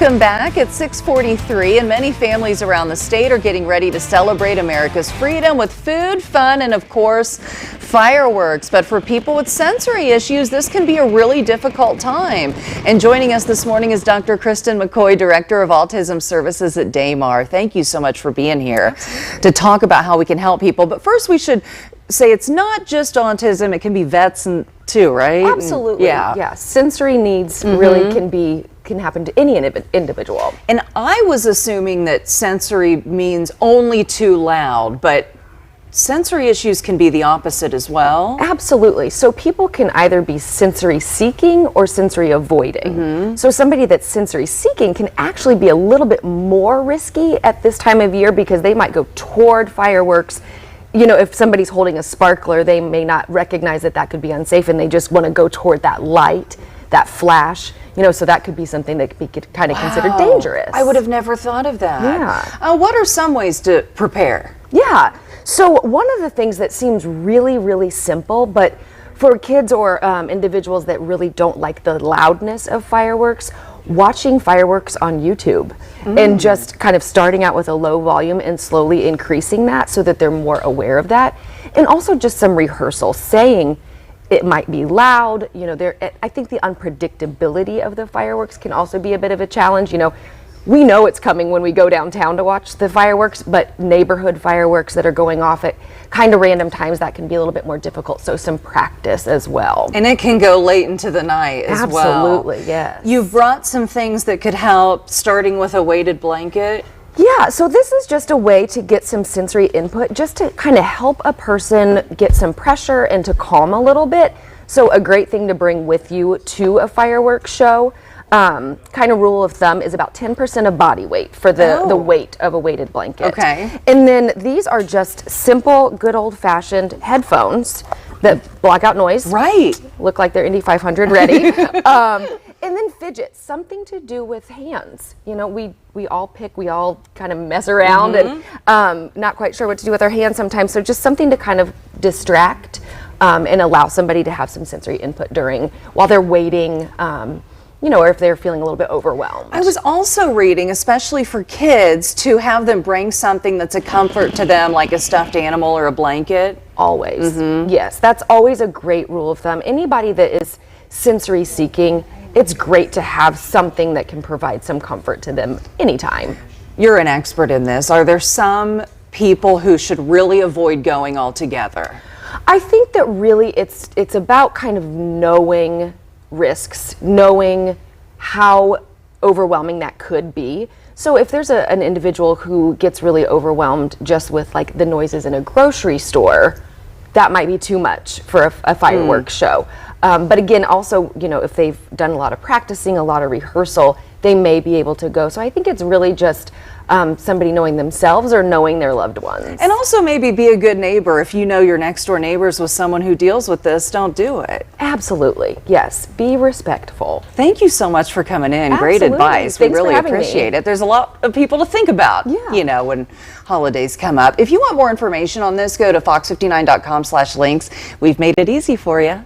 Welcome back. It's 6:43 and many families around the state are getting ready to celebrate America's freedom with food, fun, and of course, fireworks. But for people with sensory issues, this can be a really difficult time. And joining us this morning is Dr. Kristen McCoy, Director of Autism Services at Daymar. Thank you so much for being here to talk about how we can help people. But first, we should say it's not just autism, it can be vets and too, right? Absolutely. Yeah. Sensory needs really can happen to any individual. And I was assuming that sensory means only too loud, but sensory issues can be the opposite as well. Absolutely. So people can either be sensory seeking or sensory avoiding. So somebody that's sensory seeking can actually be a little bit more risky at this time of year because they might go toward fireworks. You know, if somebody's holding a sparkler, they may not recognize that that could be unsafe and they just want to go toward that light, that flash. You know, so that could be something that could be kind of considered dangerous. I would have never thought of that. Yeah. What are some ways to prepare? Yeah. So one of the things that seems really, really simple, but for kids or individuals that really don't like the loudness of fireworks, watching fireworks on YouTube and just kind of starting out with a low volume and slowly increasing that so that they're more aware of that. And also just some rehearsal, saying it might be loud. You know, I think the unpredictability of the fireworks can also be a bit of a challenge. You know, we know it's coming when we go downtown to watch the fireworks, but neighborhood fireworks that are going off at kind of random times, that can be a little bit more difficult. So some practice as well. And it can go late into the night as well. Absolutely, yes. You've brought some things that could help, starting with a weighted blanket. Yeah, so this is just a way to get some sensory input, just to kind of help a person get some pressure and to calm a little bit. So a great thing to bring with you to a fireworks show. Kind of rule of thumb is about 10% of body weight for the weight of a weighted blanket. Okay. And then these are just simple, good old-fashioned headphones that block out noise. Right. Look like they're Indy 500 ready. And then fidgets, something to do with hands. You know, we all kind of mess around and not quite sure what to do with our hands sometimes. So just something to kind of distract and allow somebody to have some sensory input while they're waiting. You know, or if they're feeling a little bit overwhelmed. I was also reading, especially for kids, to have them bring something that's a comfort to them, like a stuffed animal or a blanket. Always. Yes, that's always a great rule of thumb. Anybody that is sensory seeking, it's great to have something that can provide some comfort to them anytime. You're an expert in this. Are there some people who should really avoid going altogether? I think that really it's about kind of knowing risks, knowing how overwhelming that could be. So if there's an individual who gets really overwhelmed just with like the noises in a grocery store, that might be too much for a fireworks show. But again, also, you know, if they've done a lot of practicing, a lot of rehearsal, they may be able to go. So I think it's really just somebody knowing themselves or knowing their loved ones. And also maybe be a good neighbor. If you know your next door neighbors with someone who deals with this, don't do it. Absolutely. Yes. Be respectful. Thank you so much for coming in. Absolutely. Great advice. Thanks we really for having appreciate me. it. There's a lot of people to think about, you know, when holidays come up. If you want more information on this, go to fox59.com/links. We've made it easy for you.